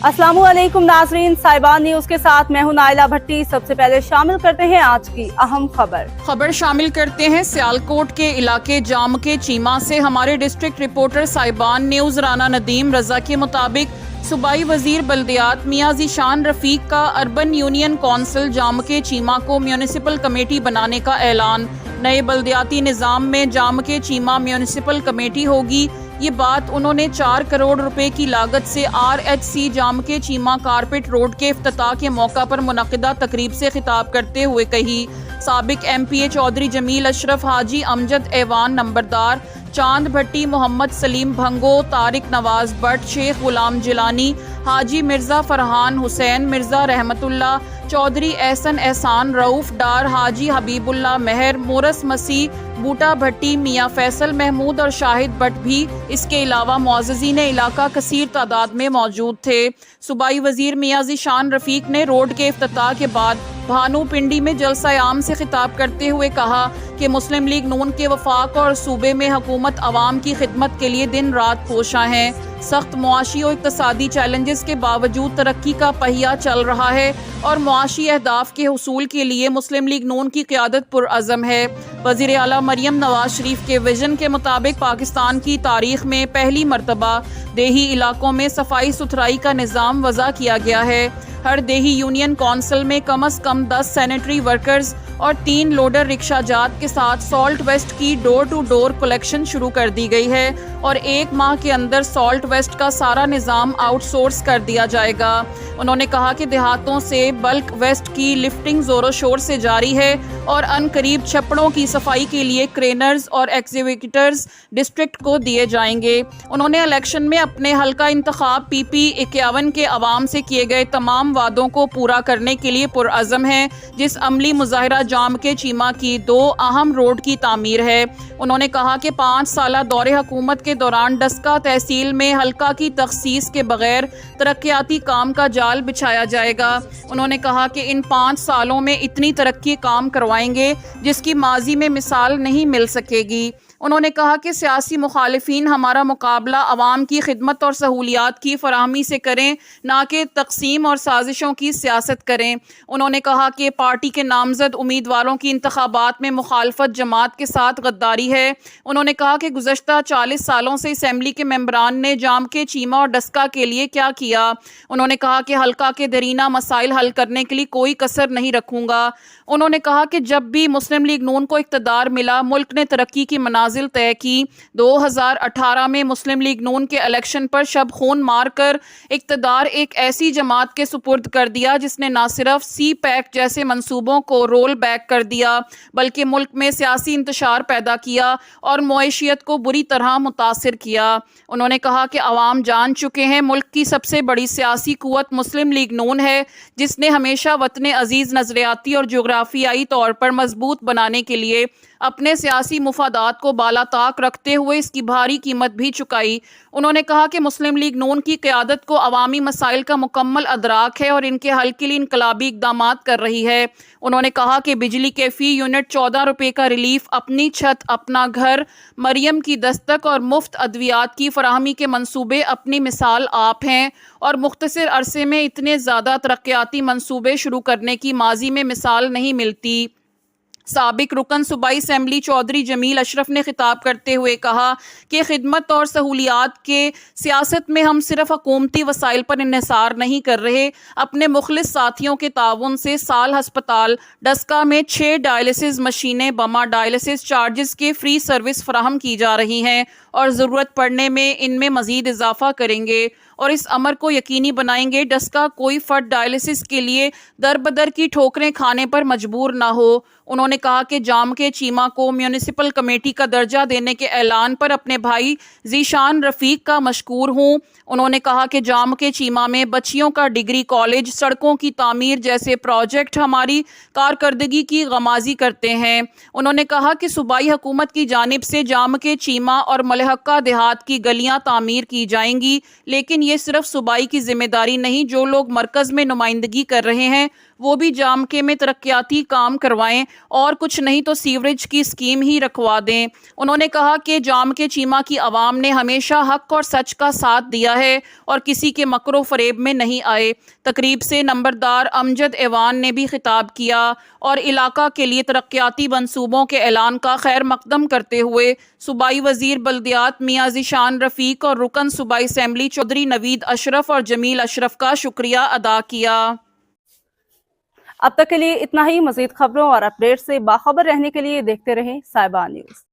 अस्सलाम वालेकुम नाजरीन, साहिबान न्यूज के साथ मैं हूं नाइला भट्टी। सबसे पहले शामिल करते हैं आज की अहम खबर शामिल करते हैं सियालकोट के इलाके जाम के चीमा से हमारे डिस्ट्रिक्ट रिपोर्टर साहिबान न्यूज राना नदीम रजा के मुताबिक सूबाई वजीर बल्दियात मियां ज़ीशान रफीक का अर्बन यूनियन कौंसिल जाम के चीमा को म्यूनिसिपल कमेटी बनाने का ऐलान। नए बल्दियाती निज़ाम में जाम के चीमा म्यूनिसिपल कमेटी होगी। ये बात उन्होंने 4 करोड़ रुपए की लागत से RHC जाम के चीमा कारपेट रोड के इफ्तिताह के मौका पर मुनक़िदा तकरीब से खिताब करते हुए कही। साबिक MPA चौधरी जमील अशरफ, हाजी अमजद ऐवान नंबरदार, चांद भट्टी, मोहम्मद सलीम भंगो, तारिक नवाज भट्ट, शेख गुलाम जिलानी, हाजी मिर्ज़ा फरहान, हुसैन मिर्ज़ा रहमतुल्लाह, चौधरी एहसन एहसान, रऊफ डार, हाजी हबीबुल्लाह मेहर, मोरस मसीह, बूटा भट्टी, मियाँ फैसल महमूद और शाहिद भट्ट भी इसके अलावा मुअज़्ज़िज़ीन इलाका कसीर तादाद में मौजूद थे। सूबाई वजीर मियां ज़ीशान रफीक ने रोड के इफ्तिताह के बाद भानु पिंडी में जलसा आम से खिताब करते हुए कहा कि मुस्लिम लीग नून के वफाक और सूबे में हुकूमत अवाम की खिदमत के लिए दिन रात कोशा है। सख्त मुआशी और इक़्तिसादी चैलेंजेस के बावजूद तरक्की का पहिया चल रहा है और मुआशी अहदाफ के हुसूल के लिए मुस्लिम लीग नून की क़यादत पुरअज़म है। वज़ीर आला मरियम नवाज शरीफ के विजन के मुताबिक पाकिस्तान की तारीख में पहली मरतबा देही इलाकों में सफाई सुथराई का निज़ाम वज़ा किया गया है। हर देही यूनियन कौंसिल में कम अज़ कम 10 सैनिटरी वर्कर्स और 3 लोडर रिक्शा जात के साथ सॉल्ट वेस्ट की डोर टू डोर कलेक्शन शुरू कर दी गई है और 1 माह के अंदर सॉल्ट वेस्ट का सारा निज़ाम आउटसोर्स कर दिया जाएगा। उन्होंने कहा कि देहातों से बल्क वेस्ट की लिफ्टिंग ज़ोरों शोर से जारी है और अनकरीब छप्पड़ों की सफाई के लिए क्रेनर्स और एक्जीक्यूटर्स डिस्ट्रिक्ट को दिए जाएंगे। उन्होंने इलेक्शन में अपने हल्का इंतखाब PP 51 के अवाम से किए गए तमाम वादों को पूरा करने के लिए पुरअज़म है, जिस अमली मुज़ाहिरा जाम के चीमा की 2 अहम रोड की तामीर है। उन्होंने कहा कि 5 साला दौरे हुकूमत के दौरान डस्का तहसील में हल्का की तखसीस के बगैर तरक्याती काम का जाल बिछाया जाएगा। उन्होंने कहा कि इन 5 सालों में इतनी तरक्की काम करवाएंगे जिसकी माजी में मिसाल नहीं मिल सकेगी। उन्होंने कहा कि सियासी मुखालिफिन हमारा मुकाबला अवाम की खिदमत और सहूलियात की फराहमी से करें, ना कि तकसीम और साजिशों की सियासत करें। उन्होंने कहा कि पार्टी के नामजद उम्मीदवारों की इंतखाबात में मुखालफत जमात के साथ गद्दारी है। उन्होंने कहा कि गुज़श्ता 40 सालों से असम्बली के मेंबरान ने जाम के चीमा और डस्का के लिए क्या किया। उन्होंने कहा कि हल्का के दरीना मसाइल हल करने के लिए कोई कसर नहीं रखूंगा। उन्होंने कहा कि जब भी मुस्लिम लीग नून को इक़्तिदार मिला, मुल्क ने तरक्की की मनाजिल तय की। 2018 में मुस्लिम लीग नून के इलेक्शन पर शब खून मार कर इक़्तिदार एक ऐसी जमात के सुपुर्द कर दिया जिसने न सिर्फ CPAC जैसे मंसूबों को रोल बैक कर दिया, बल्कि मुल्क में सियासी इंतशार पैदा किया और मईशियत को बुरी तरह मुतासिर किया। उन्होंने कहा कि अवाम जान चुके हैं मुल्क की सबसे बड़ी सियासी कुव्वत मुस्लिम लीग नून है, जिसने हमेशा वतन अजीज़ नज़रियाती और जोग्राफियाई तौर पर मजबूत बनाने के लिए अपने सियासी मुफादात को बालाताक रखते हुए इसकी भारी कीमत भी चुकाई। उन्होंने कहा कि मुस्लिम लीग नून की क़यादत को अवामी मसाइल का मुकम्मल अदराक है और इनके हल के लिए इनकलाबी इक़दामात कर रही है। उन्होंने कहा कि बिजली के फ़ी यूनिट 14 रुपये का रिलीफ, अपनी छत अपना घर, मरियम की दस्तक और मुफ्त अद्वियात की फराहमी के मंसूबे अपनी मिसाल आप हैं और मुख्तसर अरसे में इतने ज़्यादा तरक्याती मंसूबे शुरू करने की माजी में मिसाल नहीं मिलती। साबिक रुकन सूबाई असम्बली चौधरी जमील अशरफ ने खिताब करते हुए कहा कि खिदमत और सहूलियात के सियासत में हम सिर्फ हुकूमती वसाइल पर इन्हिसार नहीं कर रहे। अपने मुखलिस साथियों के ताउन से साल हस्पताल डस्का में 6 डायलिसिस मशीनें बमा डायलिसिस चार्जेस के फ्री सर्विस फराहम की जा रही हैं और ज़रूरत पड़ने में इनमें मज़ीद इजाफा करेंगे और इस अमर को यकीनी बनाएंगे डस्का कोई फ़र्द डायलिसिस के लिए दर बदर की ठोकरें खाने पर मजबूर ना हो। उन्होंने कहा कि जाम के चीमा को म्यूनिसिपल कमेटी का दर्जा देने के ऐलान पर अपने भाई ज़ीशान रफीक का मशकूर हूँ। उन्होंने कहा कि जाम के चीमा में बच्चियों का डिग्री कॉलेज, सड़कों की तामीर जैसे प्रोजेक्ट हमारी कारकर्दगी की गमाजी करते हैं। उन्होंने कहा कि सूबाई हुकूमत की जानिब से जाम के चीमा और मलहक्का देहात की गलियां तामीर की जाएंगी, लेकिन ये सिर्फ सूबाई की जिम्मेदारी नहीं, जो लोग मरकज़ में नुमाइंदगी कर रहे हैं وہ بھی جامکے میں ترقیاتی کام کروائیں اور کچھ نہیں تو سیوریج کی اسکیم ہی رکھوا دیں۔ انہوں نے کہا کہ جامکے چیمہ کی عوام نے ہمیشہ حق اور سچ کا ساتھ دیا ہے اور کسی کے مکر و فریب میں نہیں آئے۔ تقریب سے نمبردار امجد ایوان نے بھی خطاب کیا اور علاقہ کے لیے ترقیاتی منصوبوں کے اعلان کا خیر مقدم کرتے ہوئے صوبائی وزیر بلدیات میاں ذیشان رفیق اور رکن صوبائی اسمبلی چودھری نوید اشرف اور جمیل اشرف کا شکریہ ادا کیا۔ اب تک کے لیے اتنا ہی۔ مزید خبروں اور اپڈیٹ سے باخبر رہنے کے لیے دیکھتے رہیں صاحبان نیوز۔